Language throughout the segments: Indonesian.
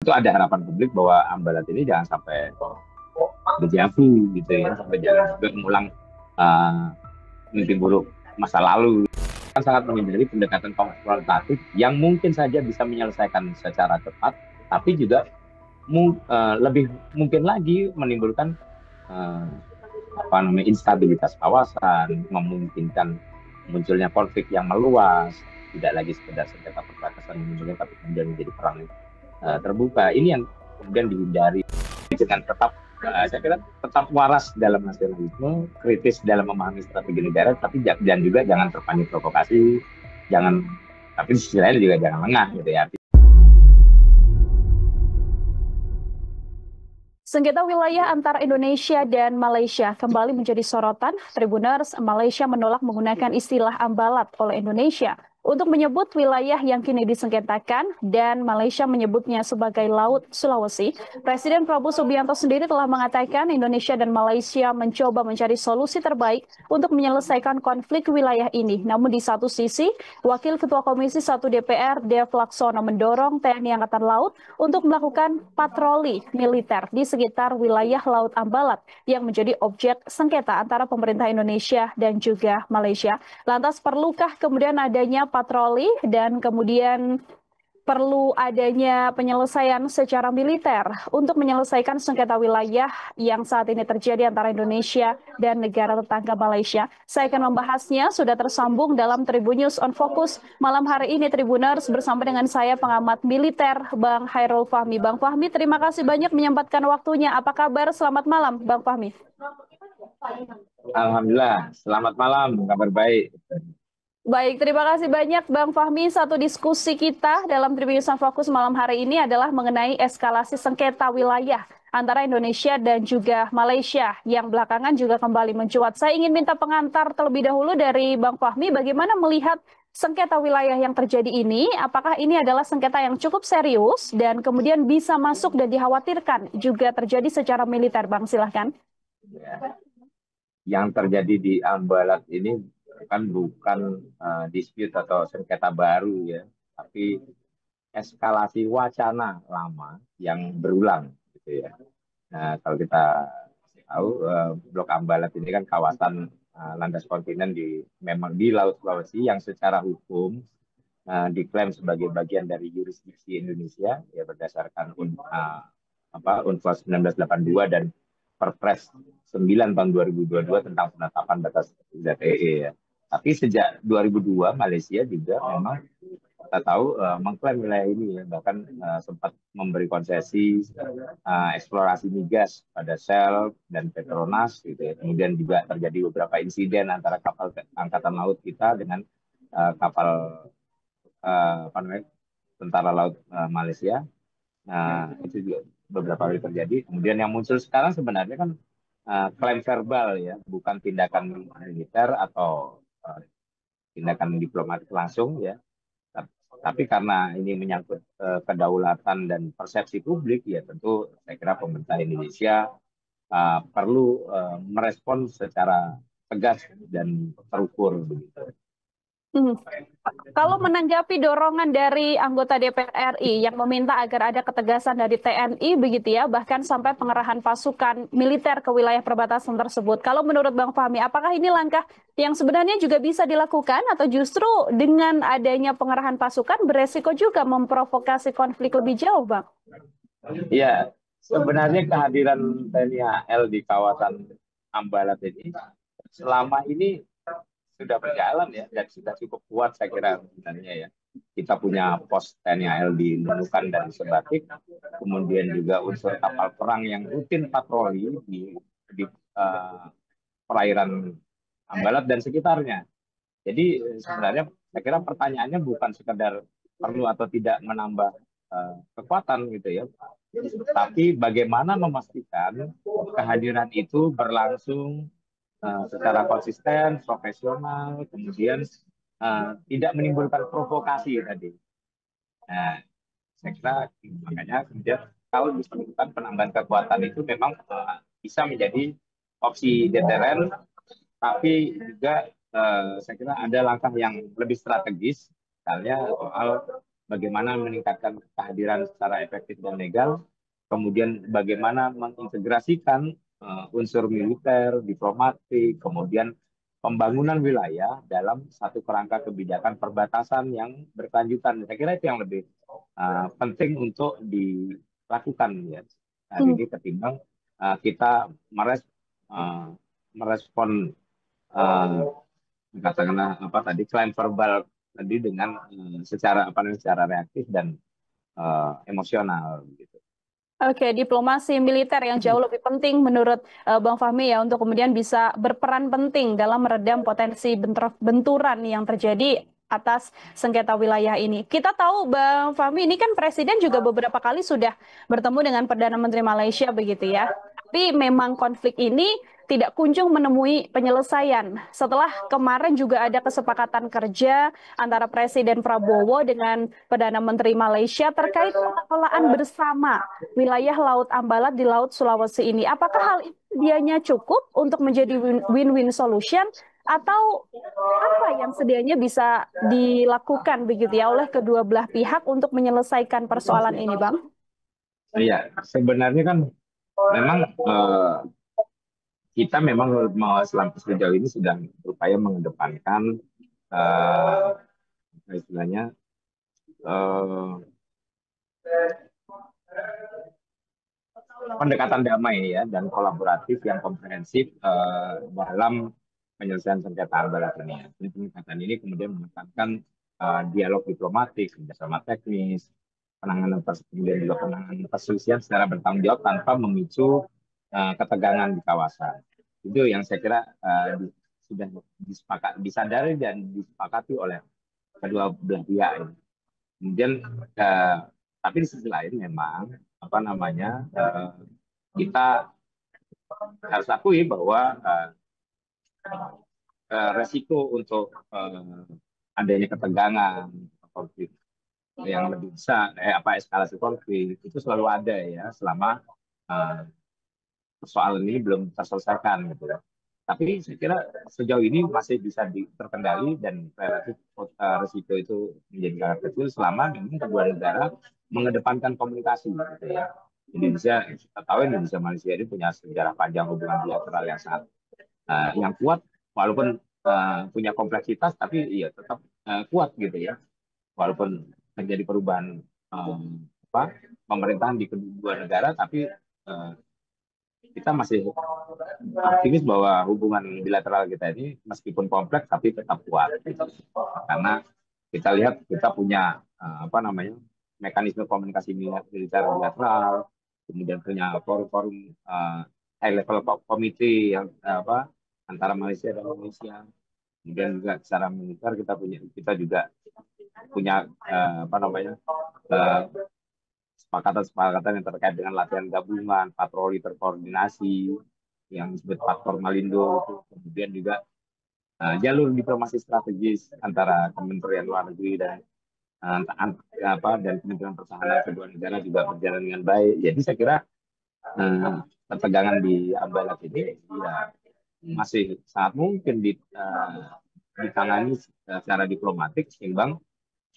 itu ada harapan publik bahwa Ambalat ini jangan sampai dejavu gitu ya, sampai jangan sampai mengulang uh, mimpi buruk masa lalu. Kan sangat menghindari pendekatan konfrontatif yang mungkin saja bisa menyelesaikan secara cepat, tapi juga lebih mungkin lagi menimbulkan uh, instabilitas kawasan, memungkinkan munculnya konflik yang meluas, tidak lagi sekedar sengketa perbatasan tapi kemudian menjadi perang terbuka. Ini yang kemudian dihindari dengan tetap saya kira tetap waras dalam nasionalisme, kritis dalam memahami strategi negara, tapi dan juga jangan terpancing provokasi, jangan, tapi di sisi lain juga jangan lengah gitu ya. Sengketa wilayah antara Indonesia dan Malaysia kembali menjadi sorotan. Tribuners Malaysia menolak menggunakan istilah ambalat oleh Indonesia untuk menyebut wilayah yang kini disengketakan dan Malaysia menyebutnya sebagai Laut Sulawesi. Presiden Prabowo Subianto sendiri telah mengatakan Indonesia dan Malaysia mencoba mencari solusi terbaik untuk menyelesaikan konflik wilayah ini. Namun di satu sisi, Wakil Ketua Komisi 1 DPR Dev Laksono mendorong TNI Angkatan Laut untuk melakukan patroli militer di sekitar wilayah Laut Ambalat yang menjadi objek sengketa antara pemerintah Indonesia dan juga Malaysia. Lantas perlukah kemudian adanya patroli dan kemudian perlu adanya penyelesaian secara militer untuk menyelesaikan sengketa wilayah yang saat ini terjadi antara Indonesia dan negara tetangga Malaysia. Saya akan membahasnya, sudah tersambung dalam Tribun News on Focus malam hari ini Tribuners bersama dengan saya pengamat militer Bang Hairul Fahmi. Bang Fahmi, terima kasih banyak menyempatkan waktunya. Apa kabar? Selamat malam Bang Fahmi. Alhamdulillah, selamat malam, kabar baik. Baik, terima kasih banyak Bang Fahmi. Satu diskusi kita dalam Tribun News on Focus malam hari ini adalah mengenai eskalasi sengketa wilayah antara Indonesia dan juga Malaysia yang belakangan juga kembali mencuat. Saya ingin minta pengantar terlebih dahulu dari Bang Fahmi, bagaimana melihat sengketa wilayah yang terjadi ini? Apakah ini adalah sengketa yang cukup serius dan kemudian bisa masuk dan dikhawatirkan juga terjadi secara militer, Bang? Silahkan. Yang terjadi di Ambalat ini kan bukan dispute atau sengketa baru ya, tapi eskalasi wacana lama yang berulang gitu ya. Nah, kalau kita tahu Blok Ambalat ini kan kawasan landas kontinen memang di Laut Sulawesi yang secara hukum diklaim sebagai bagian dari yurisdiksi Indonesia ya berdasarkan UNCLOS 1982 dan Perpres 9 tahun 2022 tentang penetapan batas ZEE ya. Tapi sejak 2002 Malaysia juga memang kita tahu mengklaim wilayah ini ya, bahkan sempat memberi konsesi eksplorasi migas pada Shell dan Petronas gitu ya. Kemudian juga terjadi beberapa insiden antara kapal angkatan laut kita dengan kapal apa namanya tentara laut Malaysia. Nah, itu juga beberapa kali terjadi. Kemudian yang muncul sekarang sebenarnya kan klaim verbal ya, bukan tindakan militer atau tindakan diplomatik langsung ya. Tapi karena ini menyangkut kedaulatan dan persepsi publik, ya tentu saya kira pemerintah Indonesia perlu merespon secara tegas dan terukur begitu. Kalau menanggapi dorongan dari anggota DPR RI yang meminta agar ada ketegasan dari TNI begitu ya, bahkan sampai pengerahan pasukan militer ke wilayah perbatasan tersebut. Kalau menurut Bang Fahmi, apakah ini langkah yang sebenarnya juga bisa dilakukan atau justru dengan adanya pengerahan pasukan beresiko juga memprovokasi konflik lebih jauh, Bang? Ya, sebenarnya kehadiran TNI AL di kawasan Ambalat ini selama ini sudah berjalan ya dan sudah cukup kuat saya kira sebenarnya ya. Kita punya pos TNI AL di Nunukan dan Sebatik, kemudian juga unsur kapal perang yang rutin patroli di perairan Ambalat dan sekitarnya. Jadi sebenarnya saya kira pertanyaannya bukan sekedar perlu atau tidak menambah kekuatan gitu ya, tapi bagaimana memastikan kehadiran itu berlangsung secara konsisten, profesional, kemudian tidak menimbulkan provokasi tadi. Nah, saya kira makanya kemudian kalau diperlukan penambahan kekuatan itu memang bisa menjadi opsi deteren, tapi juga saya kira ada langkah yang lebih strategis, misalnya soal bagaimana meningkatkan kehadiran secara efektif dan legal, kemudian bagaimana mengintegrasikan unsur militer, diplomatik, kemudian pembangunan wilayah dalam satu kerangka kebijakan perbatasan yang berkelanjutan. Saya kira itu yang lebih penting untuk dilakukan ya hari ini ketimbang kita merespon katakanlah apa tadi klaim verbal tadi dengan secara apa namanya secara reaktif dan emosional gitu. Oke, diplomasi militer yang jauh lebih penting menurut Bang Fahmi ya untuk kemudian bisa berperan penting dalam meredam potensi benturan yang terjadi atas sengketa wilayah ini. Kita tahu Bang Fahmi ini kan Presiden juga beberapa kali sudah bertemu dengan Perdana Menteri Malaysia begitu ya. Tapi memang konflik ini tidak kunjung menemui penyelesaian. Setelah kemarin juga ada kesepakatan kerja antara Presiden Prabowo dengan Perdana Menteri Malaysia terkait pengelolaan bersama wilayah Laut Ambalat di Laut Sulawesi ini. Apakah hal ini sedianya cukup untuk menjadi win-win solution atau apa yang sedianya bisa dilakukan begitu ya oleh kedua belah pihak untuk menyelesaikan persoalan ini, Bang? Iya, sebenarnya kan memang kita memang selama sejauh ini sedang berupaya mengedepankan istilahnya pendekatan damai ya dan kolaboratif yang komprehensif dalam penyelesaian sengketa Ambalat ini. Pendekatan ini kemudian menekankan dialog diplomatik, kerjasama teknis, kemudian juga penanganan perselisihan secara bertanggung jawab tanpa memicu ketegangan di kawasan. Itu yang saya kira sudah disadari dan disepakati oleh kedua belah pihak ini. Kemudian tapi di sisi lain memang apa namanya kita harus akui bahwa resiko untuk adanya ketegangan konflik yang lebih besar, eskalasi konflik itu selalu ada ya selama persoalan ini belum terselesaikan gitu ya. Tapi saya kira sejauh ini masih bisa terkendali dan relatif resiko itu menjadi sangat kecil selama memang kedua negara mengedepankan komunikasi gitu ya. Indonesia, kita tahu Indonesia Malaysia ini punya sejarah panjang hubungan bilateral yang sangat yang kuat walaupun punya kompleksitas tapi iya tetap kuat gitu ya. Walaupun terjadi perubahan pemerintahan di kedua negara tapi kita masih optimis bahwa hubungan bilateral kita ini meskipun kompleks tapi tetap kuat gitu. Karena kita lihat kita punya mekanisme komunikasi militer bilateral, kemudian punya forum-forum high level committee yang antara Malaysia dan Indonesia. Kemudian juga secara militer kita juga punya kesepakatan yang terkait dengan latihan gabungan, patroli terkoordinasi, yang disebut Patroli Malindo, kemudian juga jalur diplomasi strategis antara Kementerian Luar Negeri dan Kementerian Pertahanan kedua negara juga berjalan dengan baik. Jadi saya kira ketegangan di Ambalat ini ya masih sangat mungkin ditangani secara diplomatik seimbang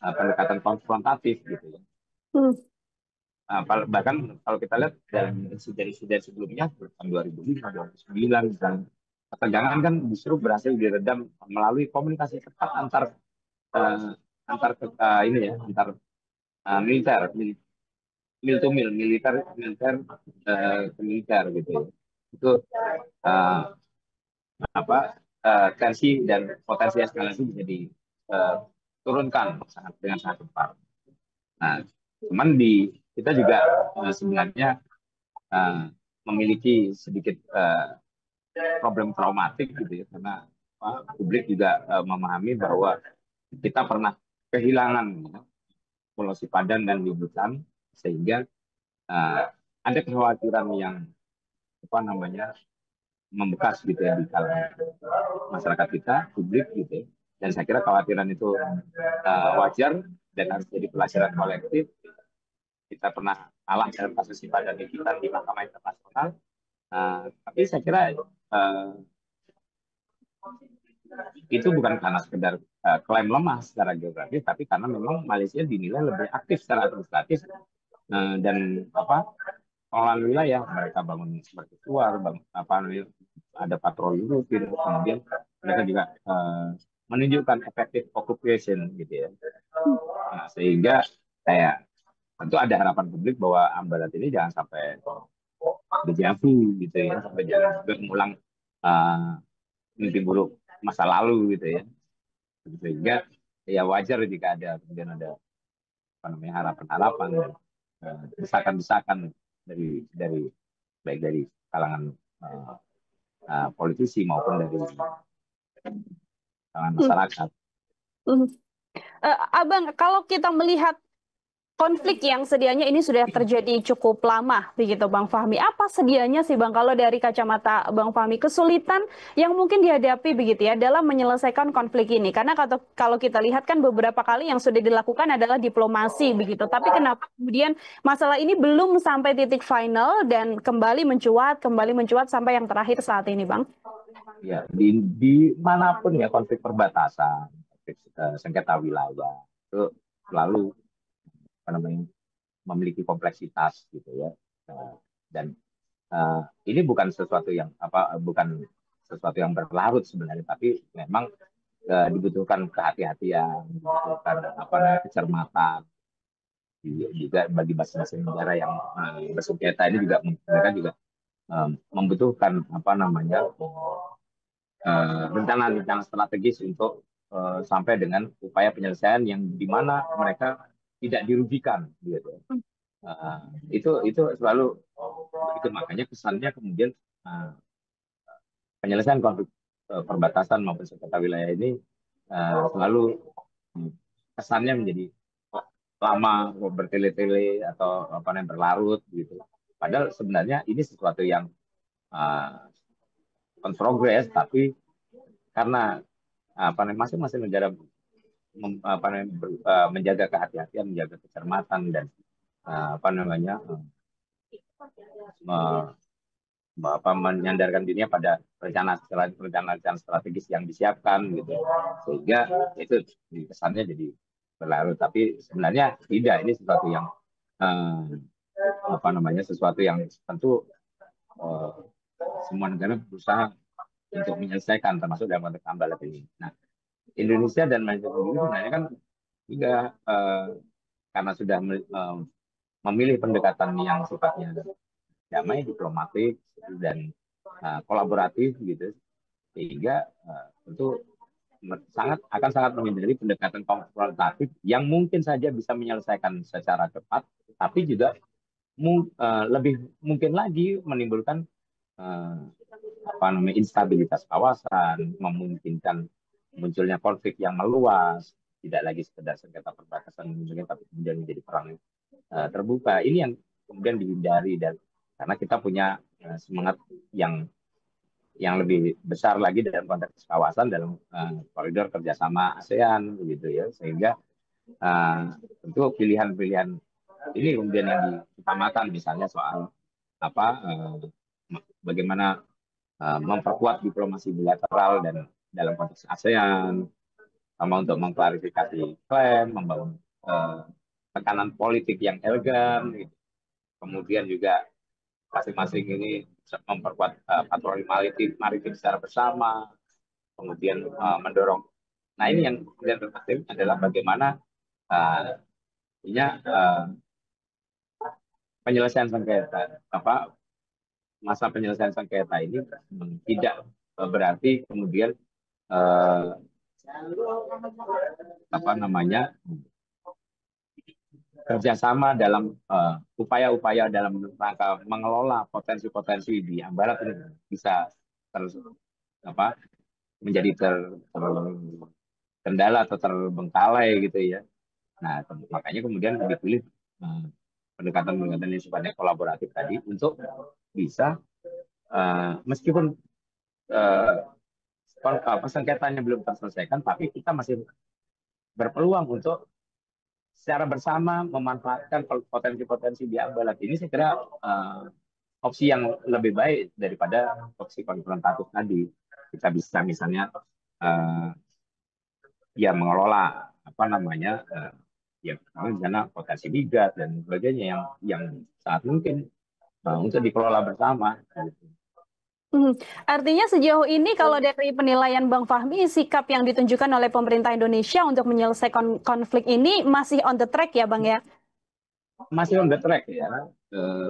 pendekatan konfrontatif gitu ya. Bahkan kalau kita lihat dalam insiden-insiden sebelumnya tahun 2005, 2009 dan ketegangan kan justru berhasil diredam melalui komunikasi ketat antar militer, mil to mil, militer ke militer gitu. Itu tensi dan potensi eskalasi bisa diturunkan dengan sangat cepat. Nah, cuman kita juga sebenarnya memiliki sedikit problem traumatik gitu ya karena publik juga memahami bahwa kita pernah kehilangan Pulau Sipadan dan Libutan sehingga ada kekhawatiran yang membekas gitu ya di kalangan masyarakat kita, publik gitu ya. Dan saya kira kekhawatiran itu wajar dan harus jadi pelajaran kolektif. Kita pernah kalah dalam kasus Sipadan kita di Mahkamah Internasional, tapi saya kira itu bukan karena sekedar klaim lemah secara geografis, tapi karena memang Malaysia dinilai lebih aktif secara administratif dan pengelolaan wilayah. Mereka bangun mercusuar, ada patroli rutin, kemudian mereka juga menunjukkan effective occupation gitu ya. Nah, sehingga kayak tentu ada harapan publik bahwa Ambalat ini jangan sampai dejavu gitu ya, sampai jangan sampai mengulang mimpi buruk masa lalu gitu ya. Sehingga ya wajar jika kemudian ada harapan-harapan, desakan-desakan dari baik dari kalangan politisi maupun dari kalangan masyarakat. Abang, kalau kita melihat konflik yang sedianya ini sudah terjadi cukup lama, begitu Bang Fahmi. Apa sedianya sih Bang, kalau dari kacamata Bang Fahmi, kesulitan yang mungkin dihadapi begitu ya dalam menyelesaikan konflik ini? Karena kalau kita lihat kan beberapa kali yang sudah dilakukan adalah diplomasi begitu. Tapi kenapa kemudian masalah ini belum sampai titik final dan kembali mencuat sampai yang terakhir saat ini, Bang? Ya, di manapun ya konflik perbatasan, konflik sengketa wilayah itu selalu memiliki kompleksitas gitu ya. Dan ini bukan sesuatu yang berlarut sebenarnya, tapi memang dibutuhkan kehati-hatian, dibutuhkan kecermatan juga bagi masing-masing negara yang bersengketa. Ini juga mereka juga membutuhkan rencana-rencana strategis untuk sampai dengan upaya penyelesaian yang dimana mereka tidak dirugikan gitu. Itu selalu begitu, makanya kesannya kemudian penyelesaian konflik perbatasan maupun sengketa wilayah ini selalu kesannya menjadi lama, bertele-tele atau berlarut gitu. Padahal sebenarnya ini sesuatu yang on progress, tapi karena masing-masing negara menjaga kehati-hatian, menjaga kecermatan dan menyandarkan dirinya pada rencana strategis yang disiapkan gitu, sehingga itu kesannya jadi berlarut. Tapi sebenarnya tidak, ini sesuatu yang sesuatu yang tentu semua negara berusaha untuk menyelesaikan, termasuk dalam konteks Ambalat ini. Nah, Indonesia dan Malaysia sendiri sebenarnya kan juga karena sudah memilih pendekatan yang sifatnya damai, diplomatik dan kolaboratif gitu, sehingga tentu akan sangat menghindari pendekatan konfrontatif yang mungkin saja bisa menyelesaikan secara cepat, tapi juga lebih mungkin lagi menimbulkan instabilitas kawasan, memungkinkan munculnya konflik yang meluas, tidak lagi sekedar sengketa perbatasan, tapi kemudian menjadi perang terbuka. Ini yang kemudian dihindari, dan karena kita punya semangat yang lebih besar lagi dalam konteks kawasan, dalam koridor kerjasama ASEAN begitu ya, sehingga tentu pilihan-pilihan ini kemudian yang diutamakan, misalnya soal bagaimana memperkuat diplomasi bilateral dan dalam konteks ASEAN, sama untuk mengklarifikasi klaim, membangun tekanan politik yang elegan gitu. Kemudian juga masing-masing ini memperkuat patroli maritim secara bersama, kemudian mendorong. Nah, ini yang kemudian terpenting adalah bagaimana penyelesaian sengketa, masa penyelesaian sengketa ini tidak berarti kemudian kerjasama dalam upaya-upaya dalam rangka mengelola potensi-potensi di Ambalat ini bisa menjadi terkendala atau terbengkalai gitu ya. Nah, makanya kemudian dipilih pendekatan-pendekatan yang sifatnya kolaboratif tadi untuk bisa meskipun sengketanya belum terselesaikan, tapi kita masih berpeluang untuk secara bersama memanfaatkan potensi-potensi di Ambalat ini. Saya kira opsi yang lebih baik daripada opsi konfrontatif tadi. Kita bisa misalnya ya mengelola apa namanya ya karena di sana potensi migas dan sebagainya yang saat mungkin untuk dikelola bersama. Gitu. Hmm. Artinya sejauh ini kalau dari penilaian Bang Fahmi, sikap yang ditunjukkan oleh pemerintah Indonesia untuk menyelesaikan konflik ini masih on the track ya Bang ya? Masih on the track ya,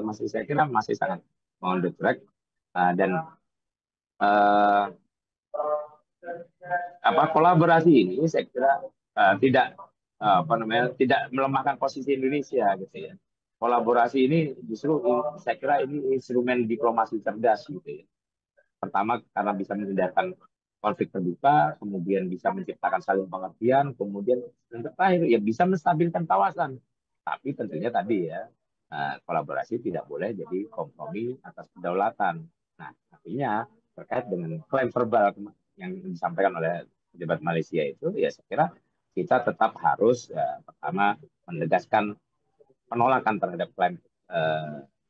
masih saya kira masih sangat on the track dan eh, apa kolaborasi ini saya kira tidak apa namanya tidak melemahkan posisi Indonesia gitu ya. Kolaborasi ini justru saya kira ini instrumen diplomasi cerdas gitu ya. Pertama karena bisa menghindarkan konflik terbuka, kemudian bisa menciptakan saling pengertian, kemudian yang terakhir ya bisa menstabilkan kawasan. Tapi tentunya tadi ya kolaborasi tidak boleh jadi kompromi atas kedaulatan. Nah, artinya terkait dengan klaim verbal yang disampaikan oleh pejabat Malaysia itu, ya saya kira kita tetap harus pertama menegaskan penolakan terhadap klaim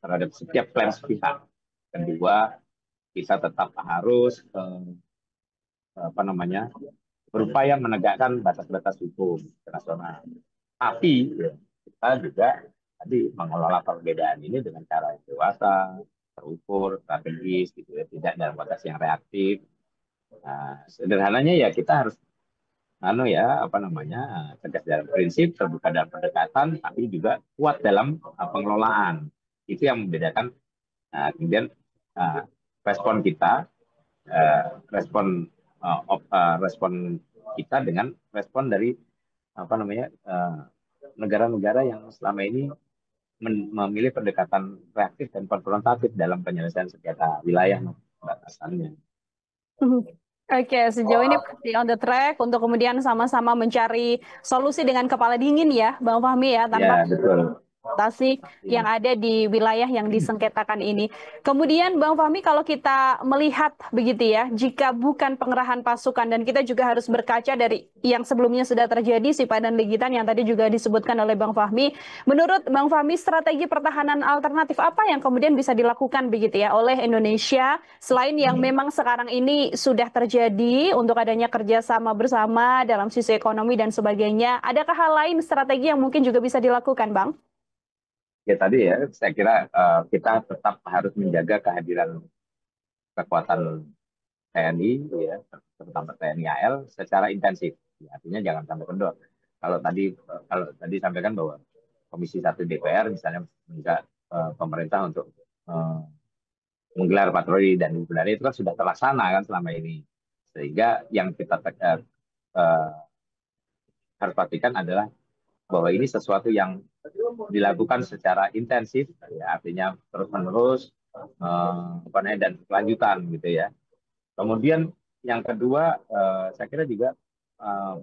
terhadap setiap klaim sepihak. Kedua, kita tetap harus apa namanya berupaya menegakkan batas-batas hukum internasional. Tapi ya, kita juga tadi mengelola perbedaan ini dengan cara yang dewasa, terukur, strategis, gitu ya, tidak dalam batas yang reaktif. Nah, sederhananya ya kita harus anu ya apa namanya tegas dalam prinsip, terbuka dalam pendekatan, tapi juga kuat dalam pengelolaan. Itu yang membedakan kemudian respon kita respon kita dengan respon dari apa namanya negara-negara yang selama ini memilih pendekatan reaktif dan konfrontatif dalam penyelesaian sengketa wilayah batasannya. Mhm. Oke, sejauh ini masih on the track untuk kemudian sama-sama mencari solusi dengan kepala dingin ya, Bang Fahmi ya, tanpa Ya betul. tasik yang Ya. ada di wilayah yang disengketakan ini. Kemudian Bang Fahmi kalau kita melihat begitu ya, jika bukan pengerahan pasukan dan kita juga harus berkaca dari yang sebelumnya sudah terjadi Sipadan Ligitan yang tadi juga disebutkan oleh Bang Fahmi, menurut Bang Fahmi strategi pertahanan alternatif apa yang kemudian bisa dilakukan begitu ya oleh Indonesia selain yang memang sekarang ini sudah terjadi untuk adanya kerjasama bersama dalam sisi ekonomi dan sebagainya. Adakah hal lain strategi yang mungkin juga bisa dilakukan, Bang? Ya tadi ya, saya kira kita tetap harus menjaga kehadiran kekuatan TNI, ya, terutama TNI AL secara intensif. Ya, artinya jangan sampai kendor. Kalau tadi sampaikan bahwa Komisi 1 DPR misalnya minta pemerintah untuk eh, menggelar patroli dan sebenarnya itu kan sudah terlaksana kan selama ini. Sehingga yang kita eh, harus pastikan adalah bahwa ini sesuatu yang dilakukan secara intensif, ya, artinya terus-menerus apa namanya, dan kelanjutan gitu ya. Kemudian yang kedua, saya kira juga eh,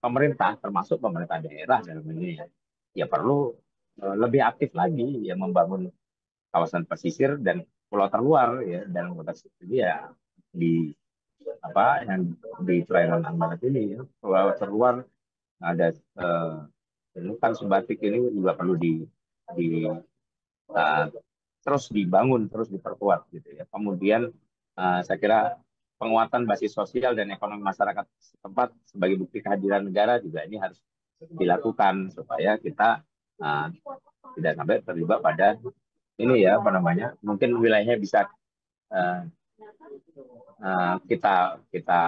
pemerintah, termasuk pemerintah daerah dalam ini, ya perlu lebih aktif lagi ya membangun kawasan pesisir dan pulau terluar ya dalam konteks ini ya di apa yang di perairan Barat ini ya, pulau terluar ada kan Sumbatik ini juga perlu di uh, terus dibangun, terus diperkuat gitu ya. Kemudian saya kira penguatan basis sosial dan ekonomi masyarakat setempat sebagai bukti kehadiran negara juga ini harus dilakukan supaya kita uh, tidak sampai terlibat pada ini ya apa namanya mungkin wilayahnya bisa uh, kita kita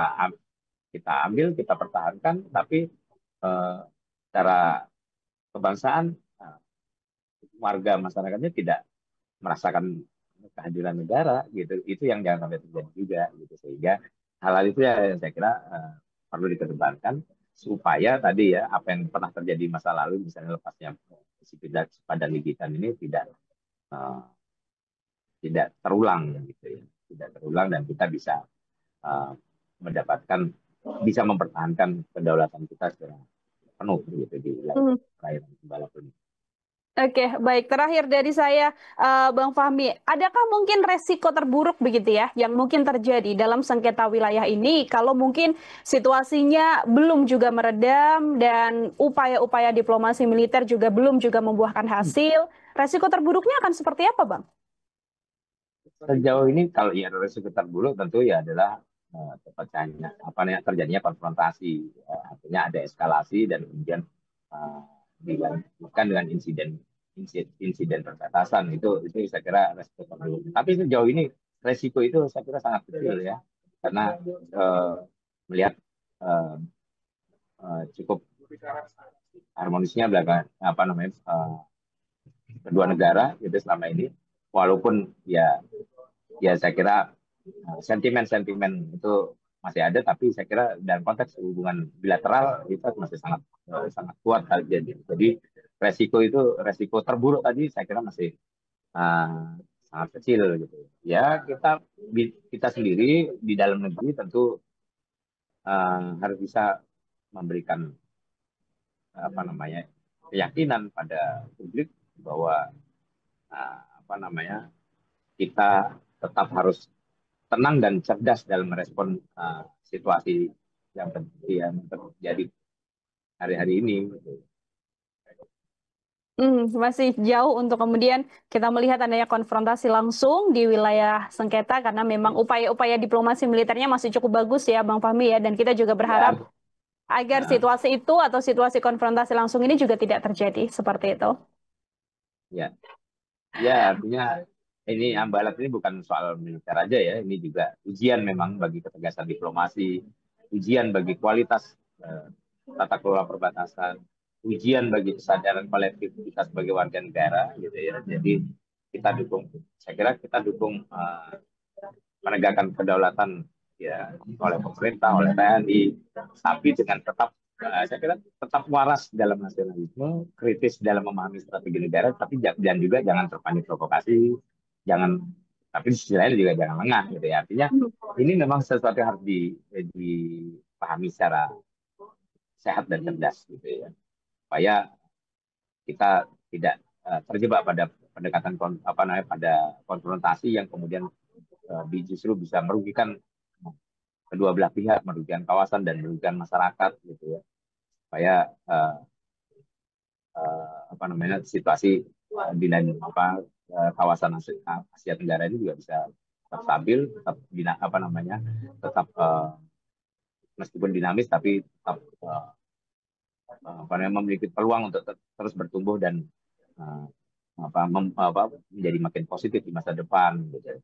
kita ambil kita pertahankan tapi uh, secara kebangsaan warga masyarakatnya tidak merasakan kehadiran negara gitu itu yang jangan sampai terjadi juga gitu sehingga hal-hal itu ya yang saya kira perlu dikedepankan supaya tadi ya apa yang pernah terjadi masa lalu misalnya lepasnya pada gigitan ini uh, tidak terulang gitu ya tidak terulang dan kita bisa uh, mendapatkan bisa mempertahankan kedaulatan kita secara penuh gitu di wilayah Hmm. perairan Bala ini. Oke, baik. Terakhir dari saya, Bang Fahmi, adakah mungkin resiko terburuk begitu ya, yang mungkin terjadi dalam sengketa wilayah ini kalau mungkin situasinya belum juga meredam dan upaya-upaya diplomasi militer juga belum juga membuahkan hasil, resiko terburuknya akan seperti apa, Bang? Sejauh ini kalau ya resiko terburuk tentu ya adalah terjadinya konfrontasi, artinya ada eskalasi dan kemudian dilanjutkan dengan insiden perbatasan. Itu saya kira resiko terburuk. Tapi sejauh ini resiko itu saya kira sangat kecil ya, karena melihat cukup harmonisnya kedua negara gitu selama ini, walaupun ya saya kira sentimen itu masih ada, tapi saya kira dalam konteks hubungan bilateral itu masih sangat kuat jadi resiko terburuk tadi saya kira masih sangat kecil gitu ya. Kita sendiri di dalam negeri tentu harus bisa memberikan keyakinan pada publik bahwa kita tetap harus tenang dan cerdas dalam merespon situasi yang terjadi hari-hari ini. Masih jauh untuk kemudian kita melihat adanya konfrontasi langsung di wilayah sengketa, karena memang upaya-upaya diplomasi militernya masih cukup bagus ya Bang Fahmi ya, dan kita juga berharap agar situasi itu atau situasi konfrontasi langsung ini juga tidak terjadi seperti itu. Ya, artinya ini Ambalat ini bukan soal militer aja ya, ini juga ujian memang bagi ketegasan diplomasi, ujian bagi kualitas tata kelola perbatasan, ujian bagi kesadaran kolektif kita sebagai warga negara gitu ya. Jadi saya kira kita dukung penegakan kedaulatan ya oleh pemerintah, oleh TNI, tapi dengan saya kira tetap waras dalam nasionalisme, kritis dalam memahami strategi negara, tapi dan juga jangan terpancing provokasi, tapi di sisi lain juga jangan lengah gitu ya. Artinya ini memang sesuatu yang harus dipahami secara sehat dan cerdas gitu ya, supaya kita tidak terjebak pada pendekatan pada konfrontasi yang kemudian justru bisa merugikan kedua belah pihak, merugikan kawasan dan merugikan masyarakat gitu ya. Supaya situasi di kawasan Asia Tenggara ini juga bisa tetap stabil, tetap meskipun dinamis tapi tetap memiliki peluang untuk terus bertumbuh dan menjadi makin positif di masa depan gitu.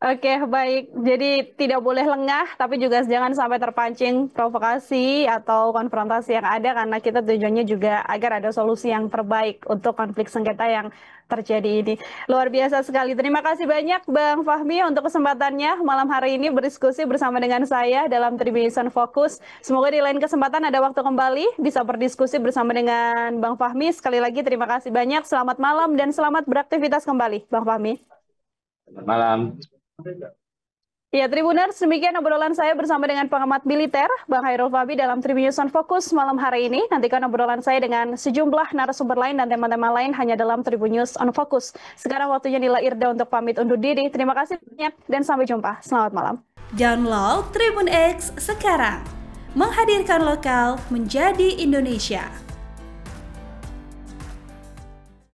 Oke, baik. Jadi tidak boleh lengah, tapi juga jangan sampai terpancing provokasi atau konfrontasi yang ada, karena kita tujuannya juga agar ada solusi yang terbaik untuk konflik sengketa yang terjadi ini. Luar biasa sekali. Terima kasih banyak Bang Fahmi untuk kesempatannya malam hari ini berdiskusi bersama dengan saya dalam Tribunnews Fokus. Semoga di lain kesempatan ada waktu kembali bisa berdiskusi bersama dengan Bang Fahmi. Sekali lagi terima kasih banyak. Selamat malam dan selamat beraktivitas kembali, Bang Fahmi. Selamat malam. Ya, Tribuners, demikian obrolan saya bersama dengan pengamat militer, Bang Chairul Fahmi dalam Tribunnews Fokus malam hari ini. Nantikan obrolan saya dengan sejumlah narasumber lain dan tema-tema lain hanya dalam Tribunnews on Fokus. Sekarang waktunya Nila Irda untuk pamit undur diri. Terima kasih banyak dan sampai jumpa. Selamat malam. Download Tribun X sekarang. Menghadirkan lokal menjadi Indonesia.